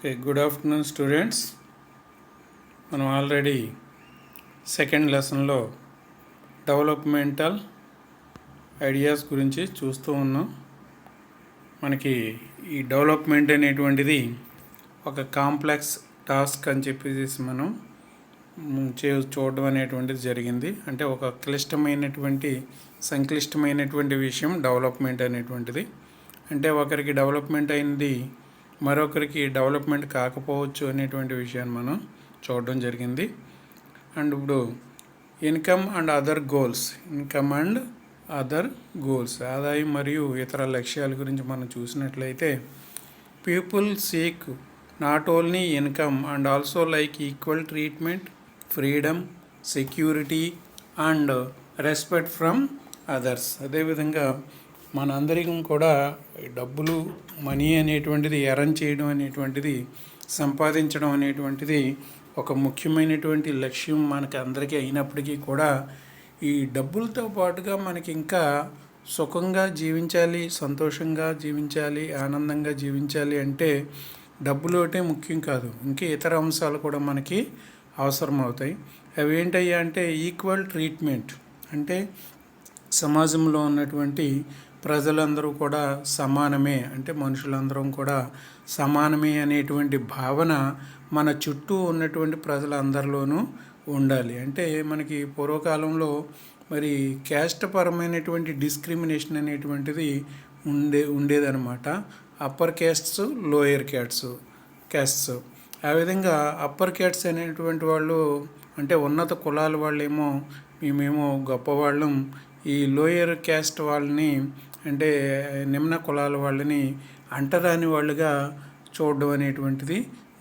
Okay, good afternoon students. మనం already second లెసన్లో developmental ideas గురించి చూస్తూ ఉన్నాం. మనకి ఈ డెవలప్మెంట్ అనేటువంటిది ఒక కాంప్లెక్స్ టాస్క్ అని చెప్పేసి మనం చూడడం అనేటువంటిది జరిగింది. అంటే ఒక సంక్లిష్టమైనటువంటి విషయం డెవలప్మెంట్ అనేటువంటిది. అంటే ఒకరికి డెవలప్మెంట్ అయింది మరొకరికి డెవలప్మెంట్ కాకపోవచ్చు అనేటువంటి విషయాన్ని మనం చూడడం జరిగింది. అండ్ ఇప్పుడు ఇన్కమ్ అండ్ అదర్ గోల్స్ ఆదాయం మరియు ఇతర లక్ష్యాల గురించి మనం చూసినట్లయితే people seek not only income and also like equal treatment, freedom, security and respect from others. అదేవిధంగా మనందరికీ కూడా డబ్బులు, మనీ అనేటువంటిది ఎర్న్ చేయడం అనేటువంటిది, సంపాదించడం అనేటువంటిది ఒక ముఖ్యమైనటువంటి లక్ష్యం మనకి అందరికీ అయినప్పటికీ కూడా ఈ డబ్బులతో పాటుగా మనకి ఇంకా సుఖంగా జీవించాలి, సంతోషంగా జీవించాలి, ఆనందంగా జీవించాలి అంటే డబ్బులు ఒకటే ముఖ్యం కాదు, ఇంకా ఇతర అంశాలు కూడా మనకి అవసరం అవుతాయి. అవి ఏంటయ్యా అంటే ఈక్వల్ ట్రీట్మెంట్, అంటే సమాజంలో ఉన్నటువంటి ప్రజలందరూ కూడా సమానమే, అంటే మనుషులందరం కూడా సమానమే అనేటువంటి భావన మన చుట్టూ ఉన్నటువంటి ప్రజలందరిలోనూ ఉండాలి. అంటే మనకి పూర్వకాలంలో మరి క్యాస్ట్ పరమైనటువంటి డిస్క్రిమినేషన్ అనేటువంటిది ఉండేదన్నమాట. Upper castes, lower castes. ఆ విధంగా అప్పర్ క్యాస్ట్స్ అనేటువంటి వాళ్ళు అంటే ఉన్నత కులాల వాళ్ళేమో మేమేమో గొప్పవాళ్ళం, ఈ లోయర్ క్యాస్ట్ వాళ్ళని అంటే నిమ్న కులాల వాళ్ళని అంటరాని వాళ్ళుగా చూడడం అనేటువంటిది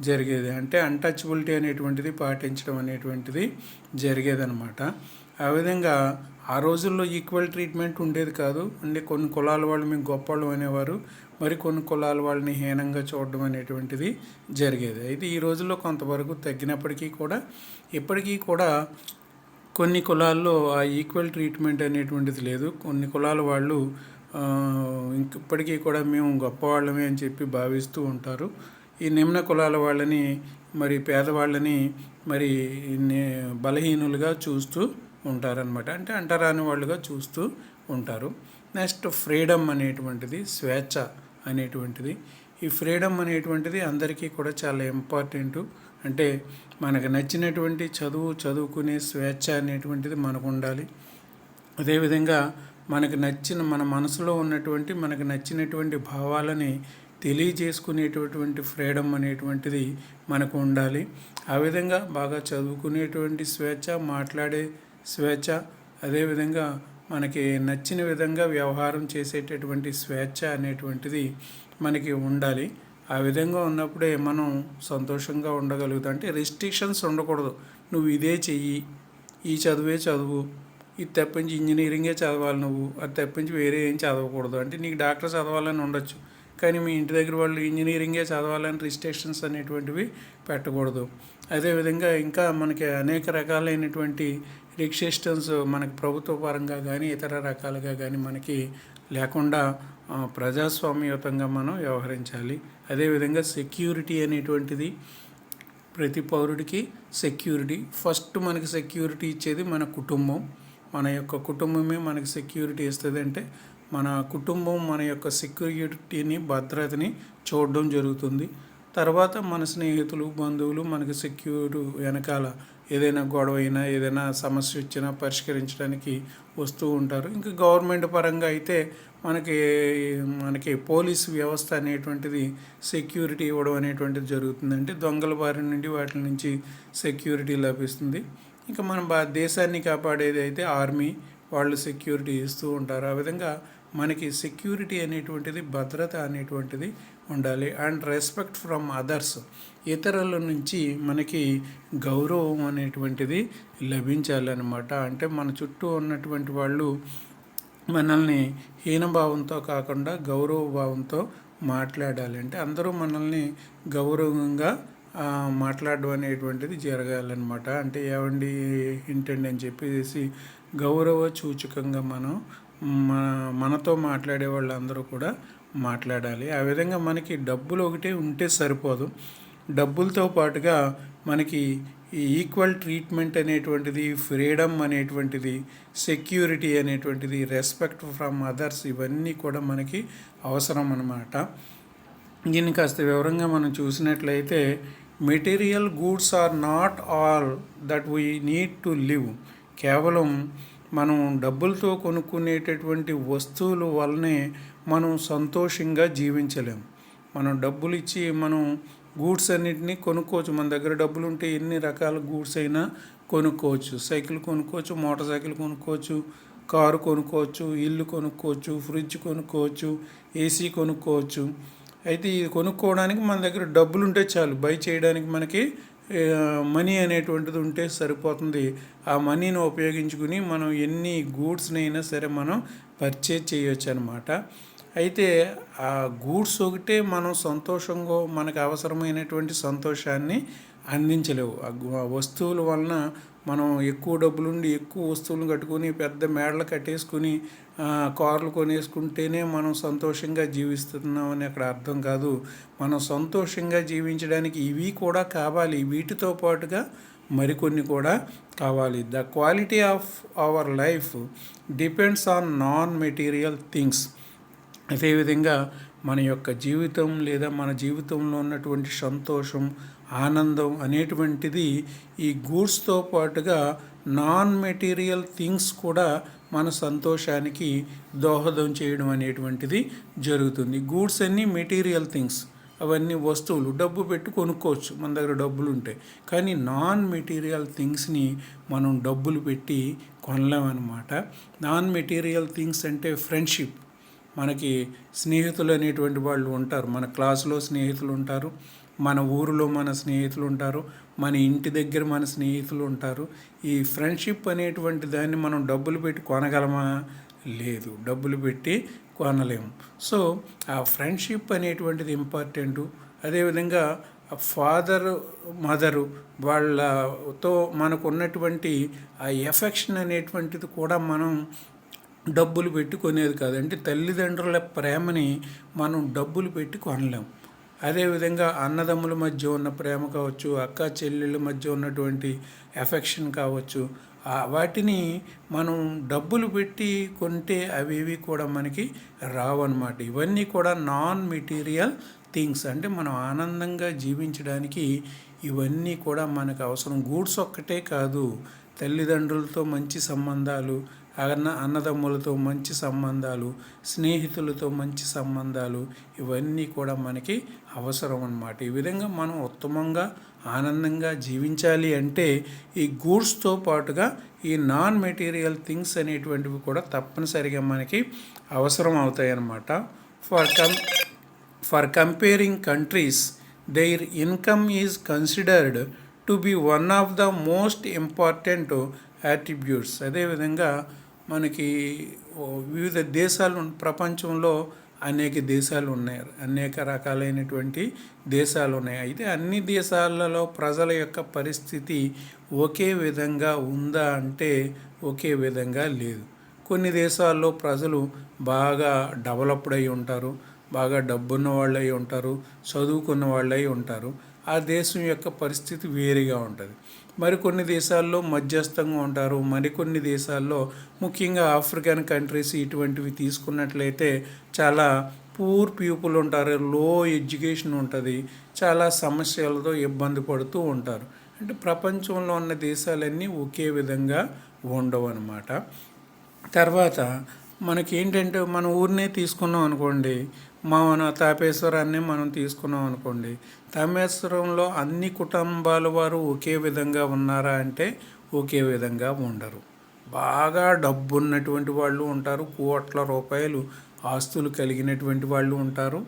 జరిగేది. అంటే అన్టచబిలిటీ అనేటువంటిది పాటించడం అనేటువంటిది జరిగేదన్నమాట. ఆ విధంగా ఆ రోజుల్లో ఈక్వల్ ట్రీట్మెంట్ ఉండేది కాదు. అంటే కొన్ని కులాల వాళ్ళు మేము గొప్పవాళ్ళు అనేవారు, మరి కొన్ని కులాల వాళ్ళని హీనంగా చూడడం అనేటువంటిది జరిగేది. అయితే ఈ రోజుల్లో కొంతవరకు తగ్గినప్పటికీ కూడా ఇప్పటికీ కూడా కొన్ని కులాల్లో ఆ ఈక్వల్ ట్రీట్మెంట్ అనేటువంటిది లేదు. కొన్ని కులాల వాళ్ళు ఇప్పటికీ కూడా మేము గొప్పవాళ్ళమే అని చెప్పి భావిస్తూ ఉంటారు. ఈ నిమ్న కులాల వాళ్ళని, మరి పేదవాళ్ళని మరి బలహీనులుగా చూస్తూ ఉంటారనమాట. అంటే అంటరాని వాళ్ళుగా చూస్తూ ఉంటారు. నెక్స్ట్ ఫ్రీడమ్ అనేటువంటిది, స్వేచ్ఛ అనేటువంటిది. ఈ ఫ్రీడమ్ అనేటువంటిది అందరికీ కూడా చాలా ఇంపార్టెంటు. అంటే మనకు నచ్చినటువంటి చదువుకునే స్వేచ్ఛ అనేటువంటిది మనకు ఉండాలి. అదేవిధంగా మన మనసులో ఉన్నటువంటి మనకు నచ్చినటువంటి భావాలని తెలియజేసుకునేటటువంటి ఫ్రీడమ్ అనేటువంటిది మనకు ఉండాలి. ఆ విధంగా బాగా చదువుకునేటువంటి స్వేచ్ఛ, మాట్లాడే స్వేచ్ఛ, అదేవిధంగా మనకి నచ్చిన విధంగా వ్యవహారం చేసేటటువంటి స్వేచ్ఛ అనేటువంటిది మనకి ఉండాలి. ఆ విధంగా ఉన్నప్పుడే మనం సంతోషంగా ఉండగలుగుతాం. అంటే రెస్ట్రిక్షన్స్ ఉండకూడదు. నువ్వు ఇదే చెయ్యి, ఈ చదువే చదువు, ఇది తప్పించి ఇంజనీరింగే చదవాలి, నువ్వు అది తప్పించి వేరే ఏం చదవకూడదు. అంటే నీకు డాక్టర్ చదవాలని ఉండొచ్చు, కానీ మీ ఇంటి దగ్గర వాళ్ళు ఇంజనీరింగే చదవాలని రిస్ట్రిక్షన్స్ అనేటువంటివి పెట్టకూడదు. అదేవిధంగా ఇంకా మనకి అనేక రకాలైనటువంటి రిస్ట్రిక్షన్స్ మనకి ప్రభుత్వ పరంగా కానీ ఇతర రకాలుగా కానీ మనకి లేకుండా ప్రజాస్వామ్యయుతంగా మనం వ్యవహరించాలి. అదేవిధంగా సెక్యూరిటీ అనేటువంటిది ప్రతి పౌరుడికి సెక్యూరిటీ. ఫస్ట్ మనకి సెక్యూరిటీ ఇచ్చేది మన కుటుంబం. మన యొక్క కుటుంబమే మనకి సెక్యూరిటీ ఇస్తుంది. అంటే మన కుటుంబం మన యొక్క సెక్యూరిటీని, భద్రతని చూడడం జరుగుతుంది. తర్వాత మన స్నేహితులు, బంధువులు మనకి సెక్యూర్ వెనకాల ఏదైనా గొడవ అయినా, ఏదైనా సమస్య వచ్చినా పరిష్కరించడానికి వస్తూ ఉంటారు. ఇంకా గవర్నమెంట్ పరంగా అయితే మనకి పోలీసు వ్యవస్థ అనేటువంటిది సెక్యూరిటీ ఇవ్వడం అనేటువంటిది జరుగుతుంది. అంటే దొంగల బారి నుండి వాటి నుంచి సెక్యూరిటీ లభిస్తుంది. ఇంకా మన దేశాన్ని కాపాడేది అయితే ఆర్మీ వాళ్ళు సెక్యూరిటీ ఇస్తూ ఉంటారు. ఆ విధంగా మనకి సెక్యూరిటీ అనేటువంటిది, భద్రత అనేటువంటిది ఉండాలి. అండ్ రెస్పెక్ట్ ఫ్రమ్ అదర్స్, ఇతరుల నుంచి మనకి గౌరవం అనేటువంటిది లభించాలన్నమాట. అంటే మన చుట్టూ ఉన్నటువంటి వాళ్ళు మనల్ని హీనభావంతో కాకుండా గౌరవ భావంతో మాట్లాడాలి. అంటే అందరూ మనల్ని గౌరవంగా మాట్లాడడం అనేటువంటిది జరగాలన్నమాట. అంటే ఏవండి ఏంటండి అని చెప్పేసి గౌరవ సూచకంగా మనతో మాట్లాడే వాళ్ళందరూ కూడా మాట్లాడాలి. ఆ విధంగా మనకి డబ్బులు ఒకటే ఉంటే సరిపోదు. డబ్బులతో పాటుగా మనకి ఈ ఈక్వల్ ట్రీట్మెంట్ అనేటువంటిది, ఫ్రీడమ్ అనేటువంటిది, సెక్యూరిటీ అనేటువంటిది, రెస్పెక్ట్ ఫ్రమ్ అదర్స్, ఇవన్నీ కూడా మనకి అవసరం అన్నమాట. దీన్ని కాస్త వివరంగా మనం చూసినట్లయితే, material goods are not all that we need to live. కేవలం మనం డబ్బులతో కొనుక్కునేటటువంటి వస్తువుల వల్లనే మనం సంతోషంగా జీవించలేము. మనం డబ్బులు ఇచ్చి మనం గూడ్స్ అన్నిటినీ కొనుక్కోవచ్చు. మన దగ్గర డబ్బులు ఉంటే ఎన్ని రకాల గూడ్స్ అయినా కొనుక్కోవచ్చు. సైకిల్ కొనుక్కోవచ్చు, మోటార్ సైకిల్ కొనుక్కోవచ్చు, కారు కొనుక్కోవచ్చు, ఇల్లు కొనుక్కోవచ్చు, ఫ్రిడ్జ్ కొనుక్కోవచ్చు, ఏసీ కొనుక్కోవచ్చు. అయితే ఇది కొనుక్కోవడానికి మన దగ్గర డబ్బులు ఉంటే చాలు. బై చేయడానికి మనకి మనీ అనేటువంటిది ఉంటే సరిపోతుంది. ఆ మనీని ఉపయోగించుకుని మనం ఎన్ని గూడ్స్నైనా సరే మనం పర్చేజ్ చేయొచ్చు అనమాట. అయితే ఆ గూడ్స్ ఒకటే మనం సంతోషంగా మనకు అవసరమైనటువంటి సంతోషాన్ని అందించలేవు. ఆ వస్తువుల వలన మనం ఎక్కువ డబ్బులుండి ఎక్కువ వస్తువులను కట్టుకొని పెద్ద మేడలు కట్టేసుకుని కార్లు కొనేసుకుంటేనే మనం సంతోషంగా జీవిస్తున్నామని అక్కడ అర్థం కాదు. మనం సంతోషంగా జీవించడానికి ఇవి కూడా కావాలి, వీటితో పాటుగా మరికొన్ని కూడా కావాలి. The quality of our life depends on non material things. అదేవిధంగా మన యొక్క జీవితం లేదా మన జీవితంలో ఉన్నటువంటి సంతోషం, ఆనందం అనేటువంటిది ఈ గూడ్స్తో పాటుగా నాన్ మెటీరియల్ థింగ్స్ కూడా మన సంతోషానికి దోహదం చేయడం అనేటువంటిది జరుగుతుంది. గూడ్స్ అన్నీ మెటీరియల్ థింగ్స్, అవన్నీ వస్తువులు, డబ్బు పెట్టి కొనుక్కోవచ్చు మన దగ్గర డబ్బులు ఉంటాయి. కానీ నాన్ మెటీరియల్ థింగ్స్ని మనం డబ్బులు పెట్టి కొనలేమన్నమాట. నాన్ మెటీరియల్ థింగ్స్ అంటే ఫ్రెండ్షిప్. మనకి స్నేహితులు అనేటువంటి వాళ్ళు ఉంటారు. మన క్లాసులో స్నేహితులు ఉంటారు, మన ఊరిలో మన స్నేహితులు ఉంటారు, మన ఇంటి దగ్గర మన స్నేహితులు ఉంటారు. ఈ ఫ్రెండ్షిప్ అనేటువంటి దాన్ని మనం డబ్బులు పెట్టి కొనగలమా? లేదు, డబ్బులు పెట్టి కొనలేము. సో ఆ ఫ్రెండ్షిప్ అనేటువంటిది ఇంపార్టెంటు. అదేవిధంగా ఫాదర్ మదరు వాళ్ళతో మనకు ఉన్నటువంటి ఆ ఎఫెక్షన్ అనేటువంటిది కూడా మనం డబ్బులు పెట్టి కొనేది కాదు. అంటే తల్లిదండ్రుల ప్రేమని మనం డబ్బులు పెట్టి కొనలేము. అదేవిధంగా అన్నదమ్ముల మధ్య ఉన్న ప్రేమ కావచ్చు, అక్క చెల్లెళ్ళ మధ్య ఉన్నటువంటి ఎఫెక్షన్ కావచ్చు, వాటిని మనం డబ్బులు పెట్టి కొంటే అవి కూడా మనకి రావన్నమాట. ఇవన్నీ కూడా నాన్ మెటీరియల్ థింగ్స్. అంటే మనం ఆనందంగా జీవించడానికి ఇవన్నీ కూడా మనకు అవసరం. గూడ్స్ ఒక్కటే కాదు, తల్లిదండ్రులతో మంచి సంబంధాలు, అన్నదమ్ములతో మంచి సంబంధాలు, స్నేహితులతో మంచి సంబంధాలు, ఇవన్నీ కూడా మనకి అవసరం అన్నమాట. ఈ విధంగా మనం ఉత్తమంగా ఆనందంగా జీవించాలి అంటే ఈ గూడ్స్తో పాటుగా ఈ నాన్ మెటీరియల్ థింగ్స్ అనేటువంటివి కూడా తప్పనిసరిగా మనకి అవసరం అవుతాయి అన్నమాట. For comparing countries, their income is considered to be one of the most important attributes. అదేవిధంగా మనకి వివిధ దేశాలు ప్రపంచంలో అనేక దేశాలు ఉన్నాయి, అనేక రకాలైనటువంటి దేశాలు ఉన్నాయి. అయితే అన్ని దేశాలలో ప్రజల యొక్క పరిస్థితి ఒకే విధంగా ఉందా అంటే ఒకే విధంగా లేదు. కొన్ని దేశాల్లో ప్రజలు బాగా డెవలప్డ్ అయి ఉంటారు, బాగా డబ్బున్న వాళ్ళు అయి ఉంటారు, చదువుకున్న వాళ్ళు అయి ఉంటారు. ఆ దేశం యొక్క పరిస్థితి వేరుగా ఉంటుంది. మరికొన్ని దేశాల్లో మధ్యస్థంగా ఉంటారు. మరికొన్ని దేశాల్లో ముఖ్యంగా ఆఫ్రికన్ కంట్రీస్ ఇటువంటివి తీసుకున్నట్లయితే చాలా పూర్ పీపుల్ ఉంటారు, లో ఎడ్యుకేషన్ ఉంటుంది, చాలా సమస్యలతో ఇబ్బంది పడుతూ ఉంటారు. అంటే ప్రపంచంలో ఉన్న దేశాలన్నీ ఒకే విధంగా ఉండవు అన్నమాట. తర్వాత మనకేంటంటే మన ఊరినే తీసుకున్నాం అనుకోండి, మన తాపేశ్వరాన్ని మనం తీసుకున్నాం అనుకోండి. తాపేశ్వరంలో అన్ని కుటుంబాల వారు ఒకే విధంగా ఉన్నారా అంటే ఒకే విధంగా ఉండరు. బాగా డబ్బు ఉన్నటువంటి వాళ్ళు ఉంటారు, కోట్ల రూపాయలు ఆస్తులు కలిగినటువంటి వాళ్ళు ఉంటారు,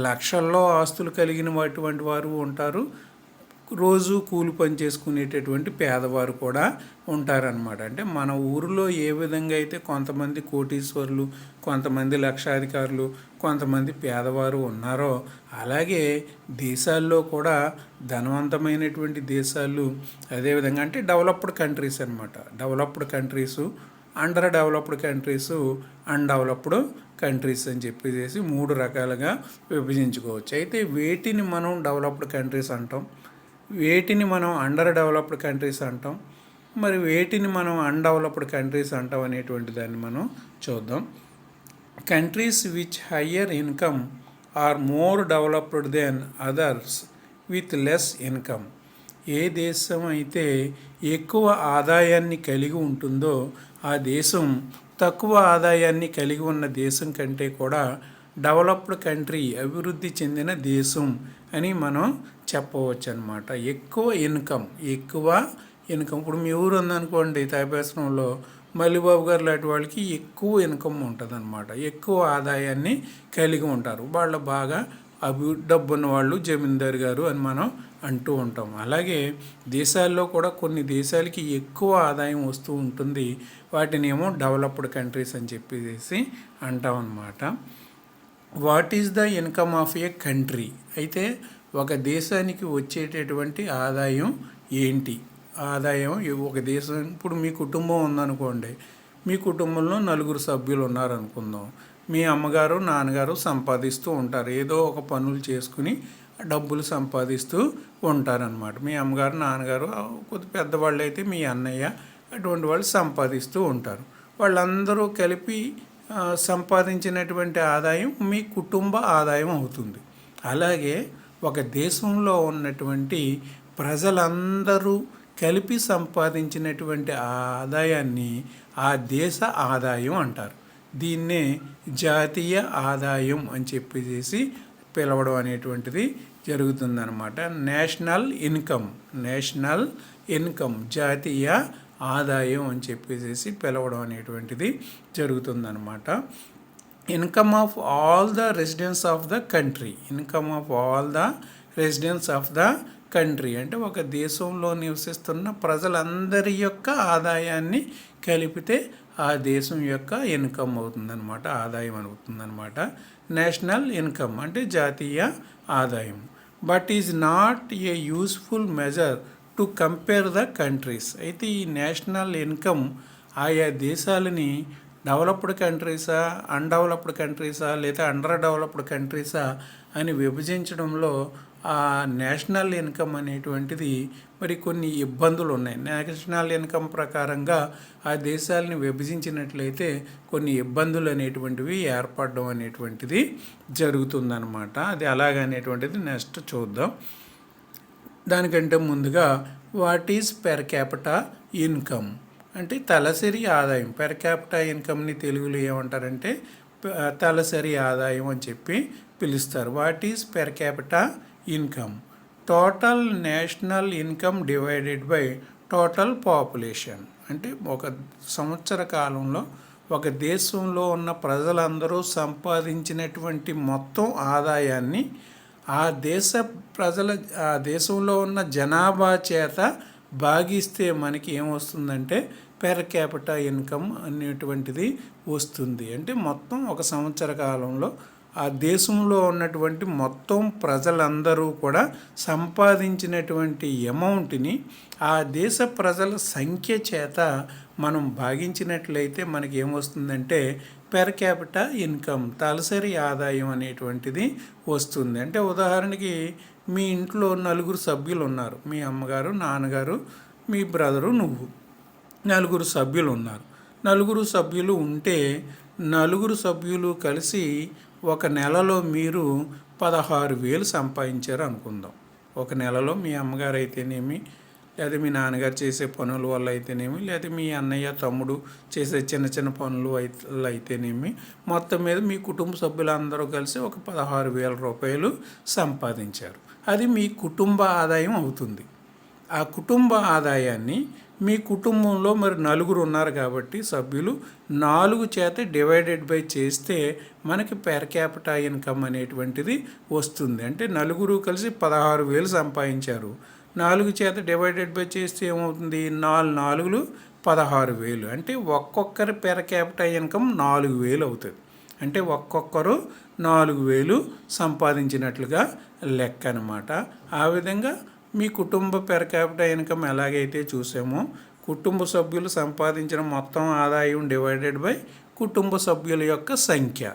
లక్షల్లో ఆస్తులు కలిగినటువంటి వారు ఉంటారు, రోజు కూలి పని చేసుకునేటటువంటి పేదవారు కూడా ఉంటారనమాట. అంటే మన ఊరిలో ఏ విధంగా అయితే కొంతమంది కోటీశ్వరులు, కొంతమంది లక్షాధికారులు, కొంతమంది పేదవారు ఉన్నారో అలాగే దేశాల్లో కూడా ధనవంతమైనటువంటి దేశాలు, అదేవిధంగా అంటే డెవలప్డ్ కంట్రీస్ అనమాట. Developed countries, under developed countries, undeveloped countries అని చెప్పేసి 3 రకాలుగా విభజించుకోవచ్చు. అయితే వేటిని మనం డెవలప్డ్ కంట్రీస్ అంటాం, వేటిని మనం అండర్ డెవలప్డ్ కంట్రీస్ అంటాం, మరి వేటిని మనం అన్డెవలప్డ్ కంట్రీస్ అంటాం అనేటువంటి దాన్ని మనం చూద్దాం. Countries which higher income are more developed then others with less income. ఏ దేశం అయితే ఎక్కువ ఆదాయాన్ని కలిగి ఉంటుందో ఆ దేశం తక్కువ ఆదాయాన్ని కలిగి ఉన్న దేశం కంటే కూడా డెవలప్డ్ కంట్రీ, అభివృద్ధి చెందిన దేశం అని మనం చెప్పవచ్చు అన్నమాట. ఎక్కువ ఇన్కమ్ ఇప్పుడు మీ ఊరు ఉందనుకోండి, తాపేశ్వరంలో మల్లిబాబు గారు లాంటి వాళ్ళకి ఎక్కువ ఇన్కమ్ ఉంటుంది అన్నమాట. ఎక్కువ ఆదాయాన్ని కలిగి ఉంటారు. వాళ్ళు బాగా డబ్బున్న వాళ్ళు జమీందారు గారు అని మనం అంటూ ఉంటాం. అలాగే దేశాల్లో కూడా కొన్ని దేశాలకి ఎక్కువ ఆదాయం వస్తూ ఉంటుంది. వాటిని ఏమో డెవలప్డ్ కంట్రీస్ అని చెప్పేసి అంటాం అన్నమాట. What is the income of A country? అయితే ఒక దేశానికి వచ్చేటటువంటి ఆదాయం ఏంటి? ఒక దేశం, ఇప్పుడు మీ కుటుంబం ఉందనుకోండి, మీ కుటుంబంలో 4 సభ్యులు ఉన్నారనుకుందాం. మీ అమ్మగారు నాన్నగారు సంపాదిస్తూ ఉంటారు, ఏదో ఒక పనులు చేసుకుని డబ్బులు సంపాదిస్తూ ఉంటారనమాట. మీ అమ్మగారు నాన్నగారు కొద్ది పెద్దవాళ్ళు అయితే మీ అన్నయ్య అటువంటి వాళ్ళు సంపాదిస్తూ ఉంటారు. వాళ్ళందరూ కలిపి సంపాదించినటువంటి ఆదాయం మీ కుటుంబ ఆదాయం అవుతుంది. అలాగే ఒక దేశంలో ఉన్నటువంటి ప్రజలందరూ కలిపి సంపాదించినటువంటి ఆదాయాన్ని ఆ దేశ ఆదాయం అంటారు. దీన్నే జాతీయ ఆదాయం అని చెప్పేసి పిలవడం అనేటువంటిది జరుగుతుందన్నమాట. నేషనల్ ఇన్కమ్ జాతీయ ఆదాయం అని చెప్పేసి పిలవడం అనేటువంటిది జరుగుతుందన్నమాట. Income of all the residents of the country అంటే ఒక దేశంలో నివసిస్తున్న ప్రజలందరి యొక్క ఆదాయాన్ని కలిపితే ఆ దేశం యొక్క ఇన్కమ్ అవుతుందన్నమాట, ఆదాయం అవుతుందన్నమాట. నేషనల్ ఇన్కమ్ అంటే జాతీయ ఆదాయం. But is not a useful measure to compare the countries. అయితే ఈ నేషనల్ ఇన్కమ్ ఆయా దేశాలని డెవలప్డ్ కంట్రీసా, అన్డెవలప్డ్ కంట్రీసా, లేదా అండర్ డెవలప్డ్ కంట్రీసా అని విభజించడంలో ఆ నేషనల్ ఇన్కమ్ అనేటువంటిది మరి కొన్ని ఇబ్బందులు ఉన్నాయి. నేషనల్ ఇన్కమ్ ప్రకారంగా ఆ దేశాలని విభజించినట్లయితే కొన్ని ఇబ్బందులు అనేటువంటివి ఏర్పడడం అనేటువంటిది జరుగుతుందన్నమాట. అది అలాగనేటువంటిది నెక్స్ట్ చూద్దాం. దానికంటే ముందుగా what is per capita income అంటే తలసరి ఆదాయం. పెర్ క్యాపిటా ఇన్కమ్ని తెలుగులో ఏమంటారంటే తలసరి ఆదాయం అని చెప్పి పిలుస్తారు. What is per capita income? Total national income divided by total population. అంటే ఒక సంవత్సర కాలంలో ఒక దేశంలో ఉన్న ప్రజలందరూ సంపాదించినటువంటి మొత్తం ఆదాయాన్ని ఆ దేశంలో ఉన్న జనాభా చేత భాగిస్తే మనకి ఏమొస్తుందంటే పెర్ క్యాపిటా ఇన్కమ్ అనేటువంటిది వస్తుంది. అంటే మొత్తం ఒక సంవత్సర కాలంలో ఆ దేశంలో ఉన్నటువంటి మొత్తం ప్రజలందరూ కూడా సంపాదించినటువంటి అమౌంట్ని ఆ దేశ ప్రజల సంఖ్య చేత మనం భాగించినట్లయితే మనకి ఏమొస్తుందంటే పెర్ క్యాపిటా ఇన్కమ్, తలసరి ఆదాయం అనేటువంటిది వస్తుంది. అంటే ఉదాహరణకి మీ ఇంట్లో 4 సభ్యులు ఉన్నారు. మీ అమ్మగారు, నాన్నగారు, మీ బ్రదరు, నువ్వు, 4 సభ్యులు ఉన్నారు. 4 సభ్యులు ఉంటే 4 సభ్యులు కలిసి ఒక నెలలో మీరు 16,000 సంపాదించారు అనుకుందాం. ఒక నెలలో మీ అమ్మగారు అయితేనేమి, లేదా మీ నాన్నగారు చేసే పనుల వల్ల అయితేనేమి, లేదా మీ అన్నయ్య తమ్ముడు చేసే చిన్న చిన్న పనులు అయితేనేమి, మొత్తం మీద మీ కుటుంబ సభ్యులందరూ కలిసి ఒక 16,000 రూపాయలు సంపాదించారు. అది మీ కుటుంబ ఆదాయం అవుతుంది. ఆ కుటుంబ ఆదాయాన్ని మీ కుటుంబంలో మరి 4 ఉన్నారు కాబట్టి సభ్యులు 4 చేత డివైడెడ్ బై చేస్తే మనకి పెర్ క్యాపిటా ఇన్కమ్ అనేటువంటిది వస్తుంది. అంటే 4 కలిసి 16,000 సంపాదించారు. 4 చేత డివైడెడ్ బై చేస్తే ఏమవుతుంది? 4 4 16,000. అంటే ఒక్కొక్కరి పెర్ క్యాపిటా ఇన్కమ్ 4,000 అవుతుంది. అంటే ఒక్కొక్కరు 4,000 సంపాదించినట్లుగా లెక్క అనమాట. ఆ విధంగా మీ కుటుంబ పెర్ క్యాపిటా ఇన్కమ్ ఎలాగైతే చూసామో కుటుంబ సభ్యులు సంపాదించిన మొత్తం ఆదాయం డివైడెడ్ బై కుటుంబ సభ్యుల యొక్క సంఖ్య.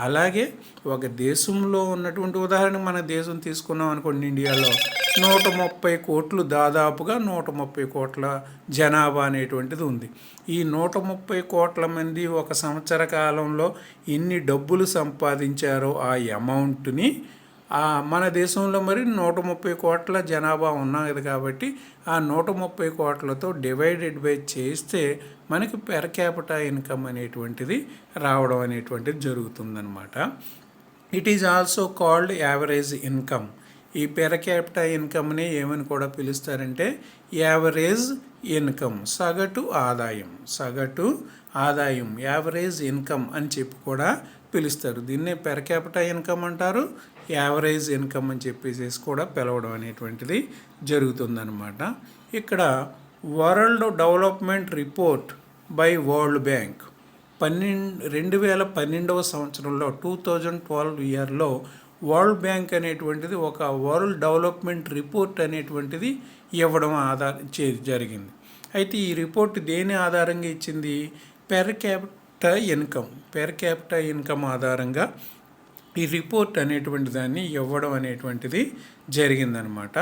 అలాగే ఒక దేశంలో ఉన్నటువంటి ఉదాహరణ మన దేశం తీసుకున్నాం అనుకోండి, ఇండియాలో 130 కోట్లు, దాదాపుగా 130 కోట్ల జనాభా అనేటువంటిది ఉంది. ఈ 130 కోట్ల మంది ఒక సంవత్సర కాలంలో ఎన్ని డబ్బులు సంపాదించారో ఆ అమౌంట్ని మన దేశంలో మరి 130 కోట్ల జనాభా ఉన్నది కాబట్టి ఆ 130 కోట్లతో డివైడెడ్ బై చేస్తే మనకి పెర్ క్యాపిటా ఇన్కమ్ అనేటువంటిది రావడం అనేటువంటిది జరుగుతుందన్నమాట. It is also called average income. ఈ పెర్ క్యాపిటా ఇన్కమ్ని ఏమని కూడా పిలుస్తారంటే యావరేజ్ ఇన్కమ్, సగటు ఆదాయం యావరేజ్ ఇన్కమ్ అని చెప్పి కూడా పిలుస్తారు. దీన్నే పెర్ క్యాపిటా ఇన్కమ్ అంటారు, యావరేజ్ ఇన్కమ్ అని చెప్పేసి కూడా పిలవడం అనేటువంటిది జరుగుతుందన్నమాట. ఇక్కడ world development report by world bank 2012 సంవత్సరంలో 2012 ఇయర్లో వరల్డ్ బ్యాంక్ అనేటువంటిది ఒక వరల్డ్ డెవలప్మెంట్ రిపోర్ట్ అనేటువంటిది ఇవ్వడం జరిగింది. అయితే ఈ రిపోర్ట్ దేని ఆధారంగా ఇచ్చింది? పెర్ క్యాపిటా ఇన్కమ్ ఆధారంగా ఈ రిపోర్ట్ అనేటువంటి దాన్ని ఇవ్వడం అనేటువంటిది జరిగిందనమాట.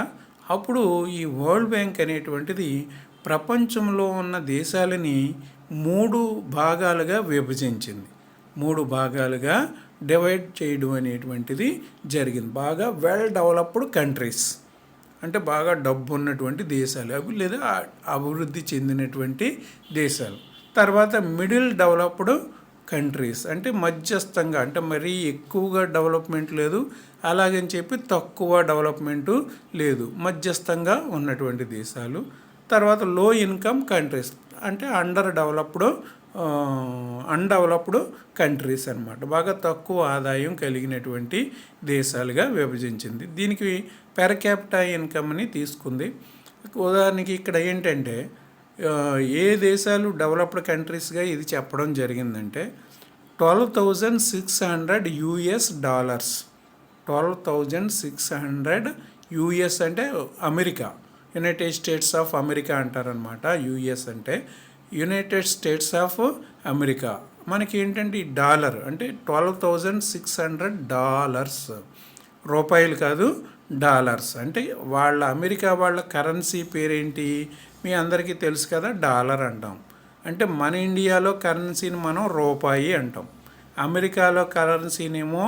అప్పుడు ఈ వరల్డ్ బ్యాంక్ అనేటువంటిది ప్రపంచంలో ఉన్న దేశాలని 3 భాగాలుగా విభజించింది. 3 భాగాలుగా డివైడ్ చేయడం అనేటువంటిది జరిగింది. బాగా వెల్ డెవలప్డ్ కంట్రీస్ అంటే బాగా డబ్బు ఉన్నటువంటి దేశాలు అవి, లేదా అభివృద్ధి చెందినటువంటి దేశాలు. తర్వాత మిడిల్ డెవలప్డ్ కంట్రీస్ అంటే మధ్యస్థంగా, అంటే మరీ ఎక్కువగా డెవలప్మెంట్ లేదు, అలాగని చెప్పి తక్కువ డెవలప్మెంటు లేదు, మధ్యస్థంగా ఉన్నటువంటి దేశాలు. తర్వాత లో ఇన్కమ్ కంట్రీస్ అంటే అన్డెవలప్డ్ కంట్రీస్ అన్నమాట, బాగా తక్కువ ఆదాయం కలిగినటువంటి దేశాలుగా విభజించింది. దీనికి పెర్ క్యాపిటా ఇన్కమ్ని తీసుకుంది. ఉదాహరణకి ఇక్కడ ఏంటంటే ఏ దేశాలు డెవలప్డ్ కంట్రీస్గా ఇది చెప్పడం జరిగిందంటే $12,600 US. 12,600 US అంటే America, United states of America అంటారనమాట. యుఎస్ అంటే యునైటెడ్ స్టేట్స్ ఆఫ్ అమెరికా. మనకి ఏంటంటే ఈ డాలర్ అంటే $12,600, రూపాయలు కాదు డాలర్స్. అంటే అమెరికా వాళ్ళ కరెన్సీ పేరేంటి మీ అందరికీ తెలుసు కదా, డాలర్ అంటాం. అంటే మన ఇండియాలో కరెన్సీని మనం రూపాయి అంటాం, అమెరికాలో కరెన్సీనేమో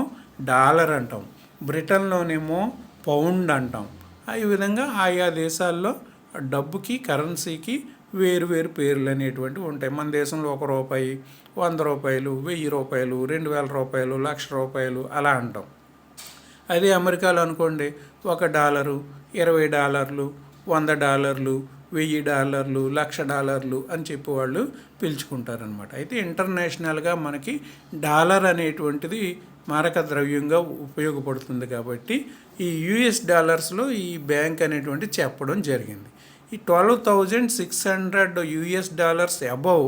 డాలర్ అంటాం, బ్రిటన్లోనేమో పౌండ్ అంటాం. ఈ విధంగా ఆయా దేశాల్లో డబ్బుకి కరెన్సీకి వేరు వేరు పేర్లు అనేటువంటివి ఉంటాయి. మన దేశంలో ₹1, ₹100, ₹1000, ₹2000, ₹1,00,000 అలా అంటాం. అదే అమెరికాలో అనుకోండి $1, $20, $100, $1000, $1,00,000 అని చెప్పి వాళ్ళు పిలుచుకుంటారనమాట. అయితే ఇంటర్నేషనల్గా మనకి డాలర్ అనేటువంటిది మారక ద్రవ్యంగా ఉపయోగపడుతుంది కాబట్టి ఈ US డాలర్స్లో ఈ బ్యాంక్ అనేటువంటి చెప్పడం జరిగింది. ఈ $12,600 US above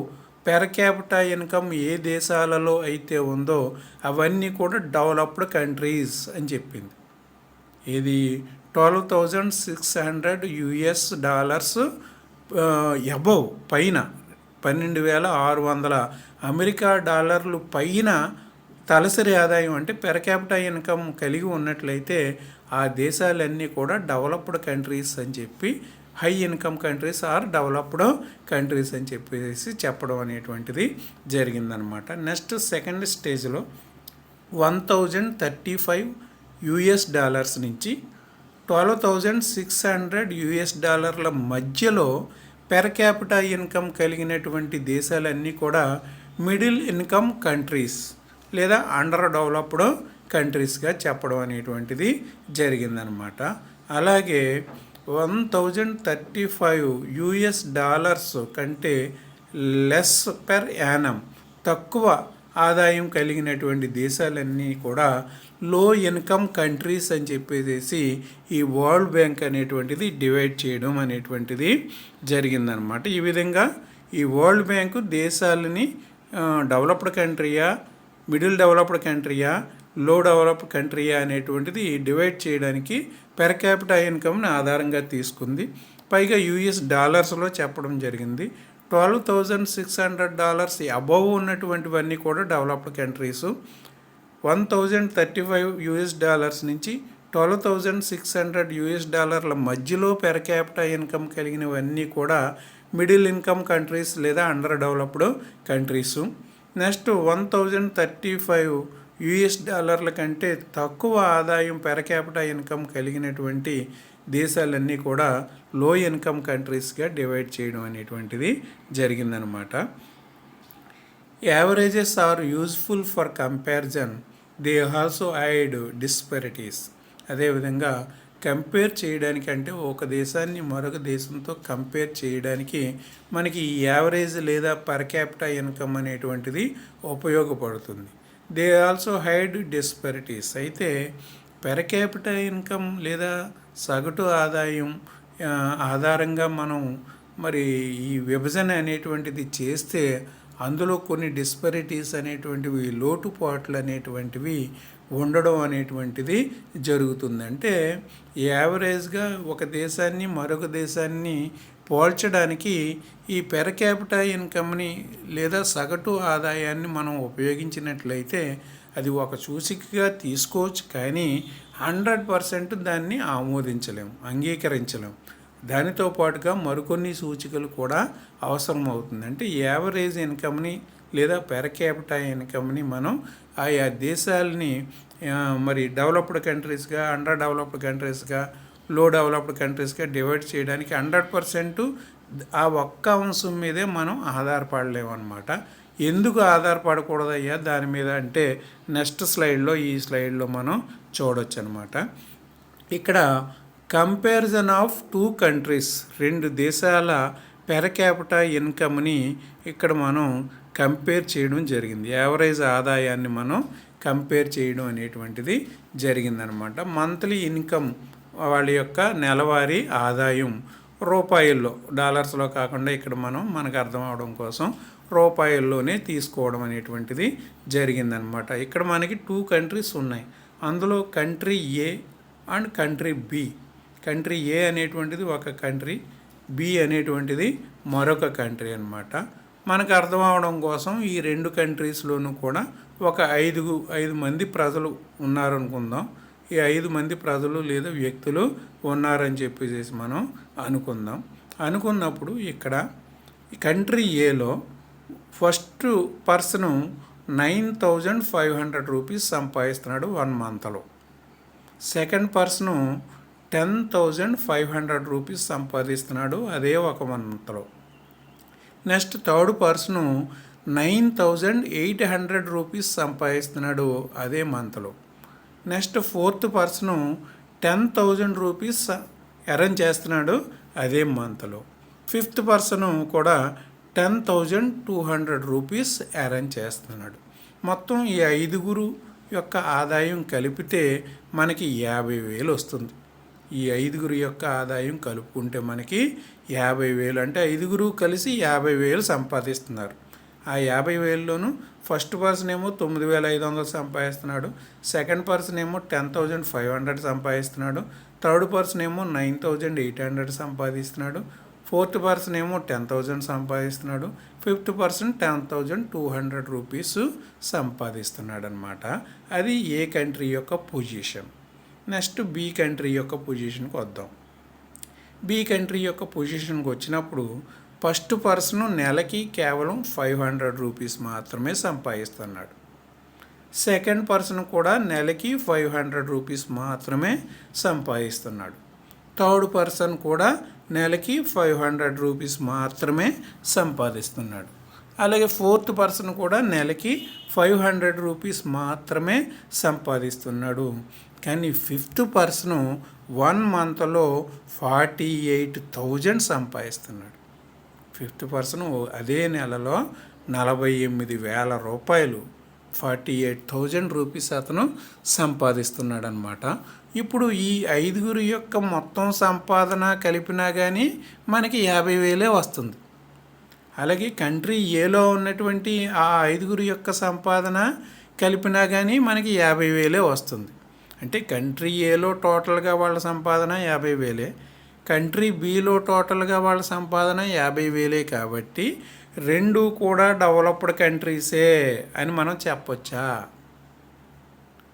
per capita income ఏ దేశాలలో అయితే ఉందో అవన్నీ కూడా డెవలప్డ్ కంట్రీస్ అని చెప్పింది. ఇది $12,600 US అబవ్ పైన 12,600 అమెరికా డాలర్లు పైన తలసరి ఆదాయం అంటే పెర్ క్యాపిటా ఇన్కమ్ కలిగి ఉన్నట్లయితే ఆ దేశాలన్నీ కూడా డెవలప్డ్ కంట్రీస్ అని చెప్పి, high income countries or developed countries అని చెప్పేసి చెప్పడం అనేటువంటిది జరిగిందనమాట. నెక్స్ట్ సెకండ్ స్టేజ్లో 1,035 US నుంచి $12,600 మధ్యలో పెర్ క్యాపిటా ఇన్కమ్ కలిగినటువంటి దేశాలన్నీ కూడా మిడిల్ ఇన్కమ్ కంట్రీస్ లేదా అండర్ డెవలప్డ్ కంట్రీస్గా చెప్పడం అనేటువంటిది జరిగిందనమాట. అలాగే 1,035 US కంటే లెస్ పెర్ యానం తక్కువ ఆదాయం కలిగినటువంటి దేశాలన్నీ కూడా లో ఇన్కమ్ కంట్రీస్ అని చెప్పేసి ఈ వరల్డ్ బ్యాంక్ అనేటువంటిది డివైడ్ చేయడం అనేటువంటిది జరిగిందనమాట. ఈ విధంగా ఈ వరల్డ్ బ్యాంకు దేశాలని డెవలప్డ్ కంట్రీయా, మిడిల్ డెవలప్డ్ కంట్రీయా, లో డెవలప్డ్ కంట్రీయా అనేటువంటిది డివైడ్ చేయడానికి పెర్ క్యాపిటా ఇన్కమ్ని ఆధారంగా తీసుకుంది. పైగా యూఎస్ డాలర్స్లో చెప్పడం జరిగింది. $12,600 అబవ్ ఉన్నటువంటివన్నీ కూడా డెవలప్డ్ కంట్రీసు. $1,035 నుంచి $12,600 మధ్యలో పెర్ క్యాపిటా ఇన్కమ్ కలిగినవన్నీ కూడా మిడిల్ ఇన్కమ్ కంట్రీస్ లేదా అండర్ డెవలప్డ్ కంట్రీసు. నెక్స్ట్ $1,035 కంటే తక్కువ ఆదాయం పెర్ క్యాపిటా ఇన్కమ్ కలిగినటువంటి దేశాలన్నీ కూడా లో ఇన్కమ్ కంట్రీస్గా డివైడ్ చేయడం అనేటువంటిది జరిగిందనమాట. Averages are useful for comparison, they also hide disparities. అదేవిధంగా కంపేర్ చేయడానికి, అంటే ఒక దేశాన్ని మరొక దేశంతో కంపేర్ చేయడానికి మనకి ఈ యావరేజ్ లేదా పర్ క్యాపిటా ఇన్కమ్ అనేటువంటిది ఉపయోగపడుతుంది. They also hide disparities. అయితే పెర్ క్యాపిటా ఇన్కమ్ లేదా సగటు ఆదాయం ఆధారంగా మనం మరి ఈ విభజన అనేటువంటిది చేస్తే అందులో కొన్ని డిస్పారిటీస్ అనేటువంటివి, లోటుపాట్లు అనేటువంటివి ఉండడం అనేటువంటిది జరుగుతుంది. అంటే యావరేజ్గా ఒక దేశాన్ని మరొక దేశాన్ని పోల్చడానికి ఈ పెర్ క్యాపిటా ఇన్కమ్ని లేదా సగటు ఆదాయాన్ని మనం ఉపయోగించినట్లయితే అది ఒక సూచికగా తీసుకోవచ్చు, కానీ 100% దాన్ని ఆమోదించలేం, అంగీకరించలేం. దానితో పాటుగా మరికొన్ని సూచికలు కూడా అవసరం అవుతుంది. అంటే యావరేజ్ ఇన్కమ్ని లేదా పెర్ క్యాపిటా ఇన్కమ్ని మనం ఆయా దేశాలని మరి డెవలప్డ్ కంట్రీస్గా, అండర్ డెవలప్డ్ కంట్రీస్గా, లో డెవలప్డ్ కంట్రీస్గా డివైడ్ చేయడానికి 100% ఆ ఒక్క అంశం మీదే మనం ఆధారపడలేమన్నమాట. ఎందుకు ఆధారపడకూడదయ్యా దాని మీద అంటే నెక్స్ట్ స్లైడ్లో, ఈ స్లైడ్లో మనం చూడొచ్చు అనమాట. ఇక్కడ కంపారిజన్ ఆఫ్ 2 కంట్రీస్, 2 దేశాల పెర్ క్యాపిటా ఇన్కమ్ని ఇక్కడ మనం కంపేర్ చేయడం జరిగింది. యావరేజ్ ఆదాయాన్ని మనం కంపేర్ చేయడం అనేటువంటిది జరిగిందనమాట. మంత్లీ ఇన్కమ్, వాళ్ళ యొక్క నెలవారీ ఆదాయం రూపాయల్లో, డాలర్స్లో కాకుండా ఇక్కడ మనకు అర్థం అవడం కోసం రూపాయల్లోనే తీసుకోవడం అనేటువంటిది జరిగిందనమాట. ఇక్కడ మనకి 2 కంట్రీస్ ఉన్నాయి. అందులో country A and country B. Country A అనేటువంటిది ఒక కంట్రీ, బి అనేటువంటిది మరొక కంట్రీ అనమాట. మనకు అర్థం అవడం కోసం ఈ 2 కంట్రీస్లోనూ కూడా ఒక 5 మంది ప్రజలు ఉన్నారనుకుందాం. ఈ 5 మంది ప్రజలు లేదా వ్యక్తులు ఉన్నారని చెప్పేసి మనం అనుకున్నప్పుడు ఇక్కడ కంట్రీ ఏలో ఫస్ట్ పర్సను $9,500 సంపాదిస్తున్నాడు 1 మంత్లో. సెకండ్ పర్సను $10,500 సంపాదిస్తున్నాడు అదే 1 మంత్లో. నెక్స్ట్ థర్డ్ పర్సను $9,800 సంపాదిస్తున్నాడు అదే మంత్లో. నెక్స్ట్ ఫోర్త్ పర్సను $10,000 ఎర్న్ చేస్తున్నాడు అదే మంత్లో. ఫిఫ్త్ పర్సను కూడా $10,200 ఎర్న్ చేస్తున్నాడు. మొత్తం ఈ 5 యొక్క ఆదాయం కలిపితే మనకి 50,000 వస్తుంది. ఈ 5 యొక్క ఆదాయం కలుపుకుంటే మనకి 50,000, అంటే 5 కలిసి 50,000 సంపాదిస్తున్నారు. ఆ 50,000లోనూ ఫస్ట్ పర్సన్ ఏమో 9,500 సంపాదిస్తున్నాడు, సెకండ్ పర్సన్ ఏమో 10,500 సంపాదిస్తున్నాడు, థర్డ్ పర్సన్ ఏమో 9,800 సంపాదిస్తున్నాడు, ఫోర్త్ పర్సన్ ఏమో 10,000 సంపాదిస్తున్నాడు, ఫిఫ్త్ పర్సన్ $10,200 సంపాదిస్తున్నాడు అనమాట. అది ఏ కంట్రీ యొక్క పొజిషన్. నెక్స్ట్ బి కంట్రీ యొక్క పొజిషన్కి వద్దాం. బి కంట్రీ యొక్క పొజిషన్కి వచ్చినప్పుడు ఫస్ట్ పర్సన్ నెలకి కేవలం $500 మాత్రమే సంపాదిస్తున్నాడు. సెకండ్ పర్సన్ కూడా నెలకి $500 మాత్రమే సంపాదిస్తున్నాడు. థర్డ్ పర్సన్ కూడా నెలకి $500 మాత్రమే సంపాదిస్తున్నాడు. అలాగే ఫోర్త్ పర్సన్ కూడా నెలకి $500 మాత్రమే సంపాదిస్తున్నాడు. కానీ ఫిఫ్త్ పర్సను 1 మంత్లో 48,000 సంపాదిస్తున్నాడు. ఫిఫ్త్ పర్సన్ అదే నెలలో 48,000 రూపాయలు, $48,000 అతను సంపాదిస్తున్నాడు అనమాట. ఇప్పుడు ఈ 5 యొక్క మొత్తం సంపాదన కలిపినా కానీ మనకి 50,000 వస్తుంది. అలాగే కంట్రీ ఏలో ఉన్నటువంటి ఆ 5 యొక్క సంపాదన కలిపినా కానీ మనకి 50,000 వస్తుంది. అంటే కంట్రీ ఏలో టోటల్గా వాళ్ళ సంపాదన 50,000, కంట్రీ బిలో టోటల్గా వాళ్ళ సంపాదన 50,000 కాబట్టి రెండు కూడా డెవలప్డ్ కంట్రీసే అని మనం చెప్పొచ్చా?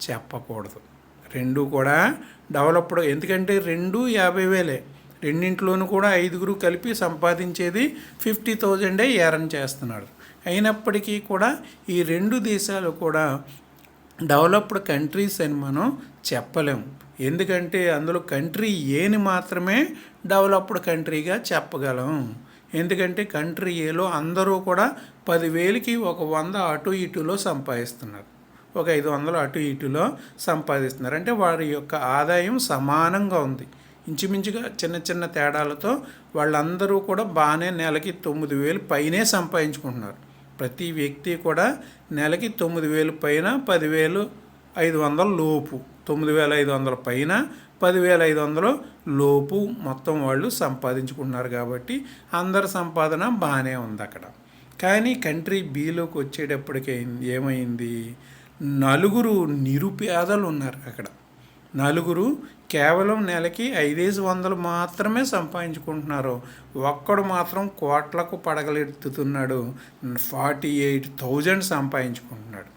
చెప్పకూడదు. రెండు కూడా డెవలప్డ్, ఎందుకంటే రెండు 50,000. రెండింటిలోనూ కూడా 5 కలిపి సంపాదించేది 50,000 ఎర్న్ చేస్తున్నాడు. అయినప్పటికీ కూడా ఈ రెండు దేశాలు కూడా డెవలప్డ్ కంట్రీస్ అని మనం చెప్పలేము. ఎందుకంటే అందులో కంట్రీ ఏని మాత్రమే డెవలప్డ్ కంట్రీగా చెప్పగలం. ఎందుకంటే కంట్రీ ఏలో అందరూ కూడా 10,000కి ఒక 100 అటు ఇటులో సంపాదిస్తున్నారు, ఒక 500 అటు ఇటులో సంపాదిస్తున్నారు. అంటే వారి యొక్క ఆదాయం సమానంగా ఉంది. ఇంచుమించుగా చిన్న చిన్న తేడాలతో వాళ్ళందరూ కూడా బాగానే నెలకి 9,000 పైనే సంపాదించుకుంటున్నారు. ప్రతి వ్యక్తి కూడా నెలకి 9,000 పైన 10,500 లోపు, 9,500 పైన 10,500 లోపు మొత్తం వాళ్ళు సంపాదించుకుంటున్నారు. కాబట్టి అందరి సంపాదన బాగానే ఉంది అక్కడ. కానీ కంట్రీ బిలోకి వచ్చేటప్పటికి ఏమైంది, 4 నిరుపేదలు ఉన్నారు అక్కడ. 4 కేవలం నెలకి 5,500 మాత్రమే సంపాదించుకుంటున్నారు. ఒక్కడు మాత్రం కోట్లకు పడగలెత్తుతున్నాడు, 48,000 సంపాదించుకుంటున్నాడు.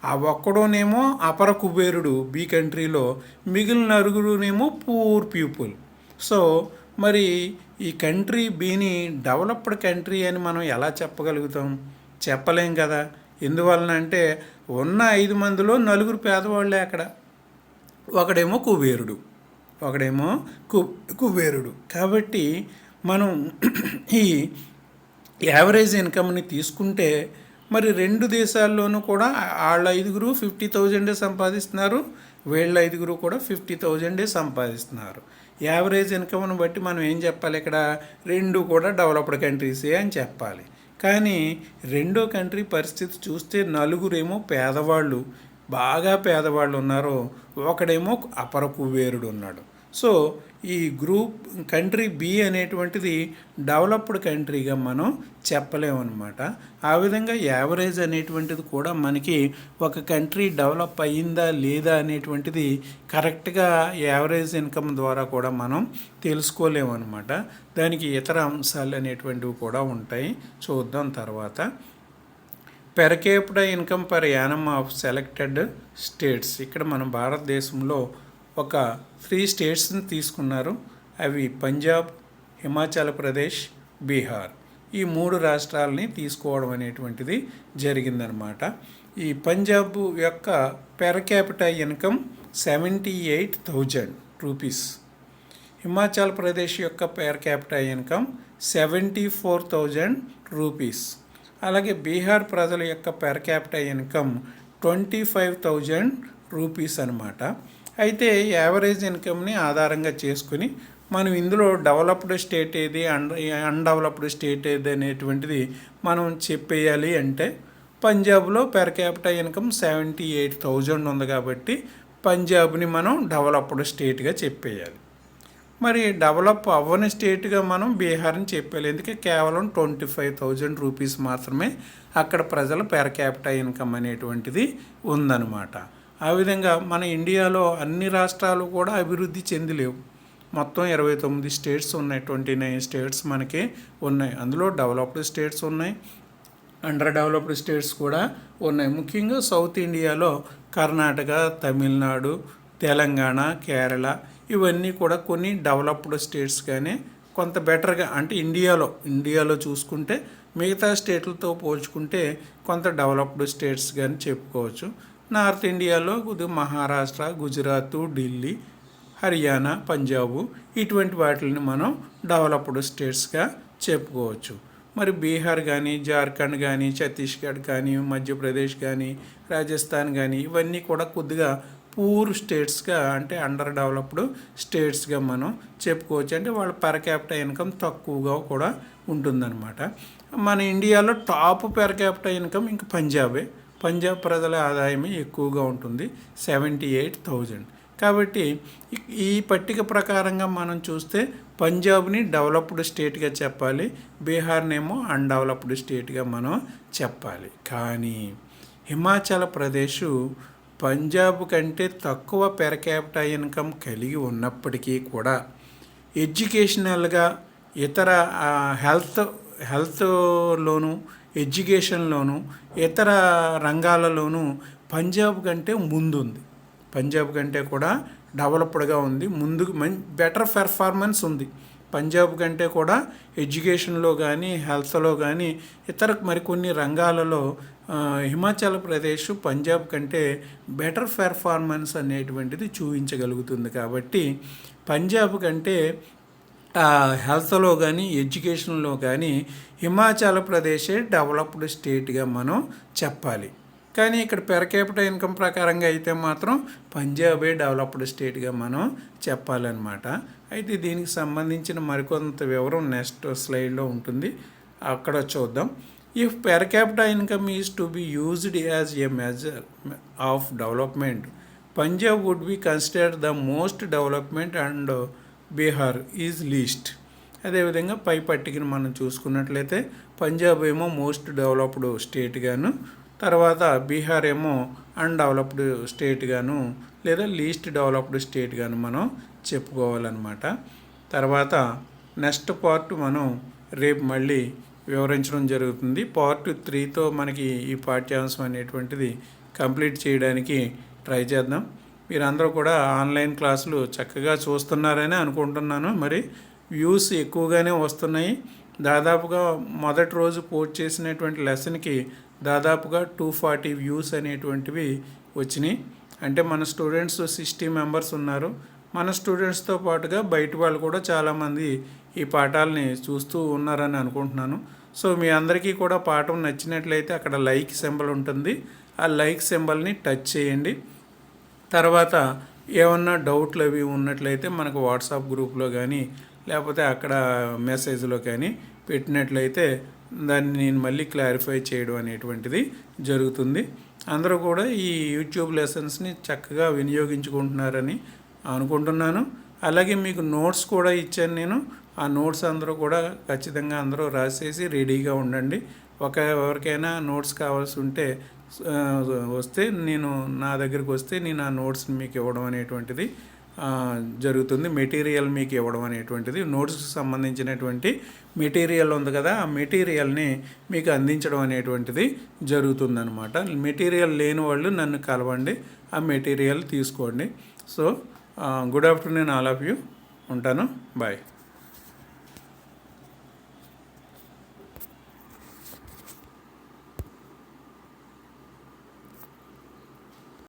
ఆ ఒక్కడోనేమో అపర కుబేరుడు బి కంట్రీలో, మిగిలిన 9 పూర్ పీపుల్. సో మరి ఈ కంట్రీ బిని డెవలప్డ్ కంట్రీ అని మనం ఎలా చెప్పగలుగుతాం? చెప్పలేం కదా. ఎందువలన అంటే ఉన్న 5 మందిలో 4 పేదవాళ్ళే అక్కడ. ఒకడేమో కుబేరుడు. కాబట్టి మనం ఈ యావరేజ్ ఇన్కమ్ని తీసుకుంటే మరి రెండు దేశాల్లోనూ కూడా వాళ్ళ 5 50,000 సంపాదిస్తున్నారు, వీళ్ళ 5 కూడా 50,000 సంపాదిస్తున్నారు. యావరేజ్ ఇన్కమ్ను బట్టి మనం ఏం చెప్పాలి? ఇక్కడ రెండు కూడా డెవలప్డ్ కంట్రీసే అని చెప్పాలి. కానీ రెండో కంట్రీ పరిస్థితి చూస్తే 4 పేదవాళ్ళు, బాగా పేదవాళ్ళు ఉన్నారు, ఒకడేమో అపర కుబేరుడు ఉన్నాడు. సో ఈ కంట్రీ బి అనేటువంటిది డెవలప్డ్ కంట్రీగా మనం చెప్పలేమన్నమాట. ఆ విధంగా యావరేజ్ అనేటువంటిది కూడా మనకి ఒక కంట్రీ డెవలప్ అయ్యిందా లేదా అనేటువంటిది కరెక్ట్గా యావరేజ్ ఇన్కమ్ ద్వారా కూడా మనం తెలుసుకోలేమన్నమాట. దానికి ఇతర అంశాలు అనేటువంటివి కూడా ఉంటాయి, చూద్దాం తర్వాత. Per capita income per annum of selected states. ఇక్కడ మన భారతదేశంలో ఒక 3 స్టేట్స్ని తీసుకున్నారు. అవి పంజాబ్, హిమాచల్ ప్రదేశ్, బీహార్. ఈ 3 రాష్ట్రాలని తీసుకోవడం అనేటువంటిది జరిగిందనమాట. ఈ పంజాబ్ యొక్క per capita income 78,000 rupees. Himachal Pradesh యొక్క పెర్ క్యాపిటా ఇన్కమ్ 74,000 రూపీస్. అలాగే బీహార్ ప్రజల యొక్క పెర్ క్యాపిటా ఇన్కమ్ 25,000 రూపీస్ అనమాట. అయితే యావరేజ్ ఇన్కమ్ని ఆధారంగా చేసుకుని మనం ఇందులో డెవలప్డ్ స్టేట్ ఏది, అన్డెవలప్డ్ స్టేట్ ఏది అనేటువంటిది మనం చెప్పేయాలి. అంటే పంజాబ్లో పెర్ క్యాపిటా ఇన్కమ్ 78,000 ఉంది కాబట్టి పంజాబ్ని మనం డెవలప్డ్ స్టేట్గా చెప్పేయాలి. మరి డెవలప్ అవ్వని స్టేట్గా మనం బీహార్ని చెప్పాలి. ఎందుకంటే కేవలం 25,000 రూపీస్ మాత్రమే అక్కడ ప్రజల పెర్ క్యాపిటా ఇన్కమ్ అనేటువంటిది ఉందన్నమాట. ఆ విధంగా మన ఇండియాలో అన్ని రాష్ట్రాలు కూడా అభివృద్ధి చెందలేవు. మొత్తం 29 స్టేట్స్ ఉన్నాయి, 29 స్టేట్స్ మనకి ఉన్నాయి. అందులో డెవలప్డ్ స్టేట్స్ ఉన్నాయి, అండర్ డెవలప్డ్ స్టేట్స్ కూడా ఉన్నాయి. ముఖ్యంగా సౌత్ ఇండియాలో కర్ణాటక, తమిళనాడు, తెలంగాణ, కేరళ ఇవన్నీ కూడా కొన్ని డెవలప్డ్ స్టేట్స్. కానీ కొంత బెటర్గా అంటే ఇండియాలో చూసుకుంటే మిగతా స్టేట్లతో పోల్చుకుంటే కొంత డెవలప్డ్ స్టేట్స్ కానీ చెప్పుకోవచ్చు. నార్త్ ఇండియాలో కొద్దిగా మహారాష్ట్ర, గుజరాత్, ఢిల్లీ, హర్యానా, పంజాబ్ ఇటువంటి వాటిని మనం డెవలప్డ్ స్టేట్స్గా చెప్పుకోవచ్చు. మరి బీహార్ కానీ, జార్ఖండ్ కానీ, ఛత్తీస్గఢ్ కానీ, మధ్యప్రదేశ్ కానీ, రాజస్థాన్ కానీ ఇవన్నీ కూడా కొద్దిగా పూర్ స్టేట్స్గా అంటే అండర్ డెవలప్డ్ స్టేట్స్గా మనం చెప్పుకోవచ్చు. అంటే వాళ్ళ పెర్ క్యాపిటా ఇన్కమ్ తక్కువగా కూడా ఉంటుందన్నమాట. మన ఇండియాలో టాప్ పెర్ క్యాపిటా ఇన్కమ్ ఇంకా పంజాబ్ ప్రజల ఆదాయమే ఎక్కువగా ఉంటుంది, 78,000. కాబట్టి ఈ పట్టిక ప్రకారంగా మనం చూస్తే పంజాబ్ని డెవలప్డ్ స్టేట్గా చెప్పాలి, బీహార్నేమో అన్డెవలప్డ్ స్టేట్గా మనం చెప్పాలి. కానీ హిమాచల్ ప్రదేశ్ పంజాబ్ కంటే తక్కువ పెర్ క్యాపిటా ఇన్కమ్ కలిగి ఉన్నప్పటికీ కూడా ఎడ్యుకేషనల్గా ఇతర హెల్త్లోను, ఎడ్యుకేషన్లోను, ఇతర రంగాలలోనూ పంజాబ్ కంటే ముందుంది. పంజాబ్ కంటే కూడా డెవలప్డ్గా ఉంది. ముందుకు బెటర్ పెర్ఫార్మెన్స్ ఉంది. పంజాబ్ కంటే కూడా ఎడ్యుకేషన్లో కానీ, హెల్త్లో కానీ, ఇతర మరికొన్ని రంగాలలో హిమాచల్ ప్రదేశ్ పంజాబ్ కంటే బెటర్ పెర్ఫార్మెన్స్ అనేటువంటిది చూపించగలుగుతుంది. కాబట్టి పంజాబ్ కంటే హెల్త్లో కానీ, ఎడ్యుకేషన్లో కానీ హిమాచల్ ప్రదేశే డెవలప్డ్ స్టేట్గా మనం చెప్పాలి. కానీ ఇక్కడ పెర్ క్యాపిటల్ ఇన్కమ్ ప్రకారంగా అయితే మాత్రం పంజాబే డెవలప్డ్ స్టేట్గా మనం చెప్పాలన్నమాట. అయితే దీనికి సంబంధించిన మరికొంత వివరం నెక్స్ట్ స్లైడ్లో ఉంటుంది, అక్కడ చూద్దాం. If per capita income is to be used as a measure of development, Punjab would be considered the most development and Bihar is least. అదేవిధంగా పై పట్టికను మనం చూసుకున్నట్లయితే పంజాబ్ ఏమో మోస్ట్ డెవలప్డ్ స్టేట్గాను, తర్వాత బీహార్ ఏమో అన్డెవలప్డ్ స్టేట్గాను లేదా లీస్ట్ డెవలప్డ్ స్టేట్గాను మనం చెప్పుకోవాలన్నమాట. తర్వాత నెక్స్ట్ పార్ట్ మనం రేపు మళ్ళీ వివరించడం జరుగుతుంది. పార్ట్ 3తో మనకి ఈ పాఠ్యాంశం అనేటువంటిది కంప్లీట్ చేయడానికి ట్రై చేద్దాం. మీరందరూ కూడా ఆన్లైన్ క్లాసులు చక్కగా చూస్తున్నారని అనుకుంటున్నాను. మరి వ్యూస్ ఎక్కువగానే వస్తున్నాయి. దాదాపుగా మొదటి రోజు పోస్ట్ చేసినటువంటి లెసన్కి దాదాపుగా 240 వ్యూస్ అనేటువంటివి వచ్చినాయి. అంటే మన స్టూడెంట్స్ 60 మెంబర్స్ ఉన్నారు. మన స్టూడెంట్స్తో పాటుగా బయట వాళ్ళు కూడా చాలామంది ఈ పాఠాలని చూస్తూ ఉన్నారని అనుకుంటున్నాను. సో మీ అందరికీ కూడా పాఠం నచ్చినట్లయితే అక్కడ లైక్ సింబల్ ఉంటుంది, ఆ లైక్ సింబల్ని టచ్ చేయండి. తర్వాత ఏమన్నా డౌట్లు అవి ఉన్నట్లయితే మనకు వాట్సాప్ గ్రూప్లో కానీ లేకపోతే అక్కడ మెసేజ్లో కానీ పెట్టినట్లయితే దాన్ని నేను మళ్ళీ క్లారిఫై చేయడం అనేటువంటిది జరుగుతుంది. అందరూ కూడా ఈ యూట్యూబ్ లెసన్స్ని చక్కగా వినియోగించుకుంటున్నారని అనుకుంటున్నాను. అలాగే మీకు నోట్స్ కూడా ఇచ్చాను నేను. ఆ నోట్స్ అందరూ కూడా ఖచ్చితంగా అందరూ రాసేసి రెడీగా ఉండండి. ఎవరికైనా నోట్స్ కావాల్సి ఉంటే వస్తే నా దగ్గరికి వస్తే నేను ఆ నోట్స్ని మీకు ఇవ్వడం అనేటువంటిది జరుగుతుంది. మెటీరియల్ మీకు ఇవ్వడం అనేటువంటిది, నోట్స్కి సంబంధించినటువంటి మెటీరియల్ ఉంది కదా, ఆ మెటీరియల్ని మీకు అందించడం అనేటువంటిది జరుగుతుందన్నమాట. మెటీరియల్ లేని వాళ్ళు నన్ను కలవండి, ఆ మెటీరియల్ తీసుకోండి. So good afternoon all of you. ఉంటాను. బాయ్.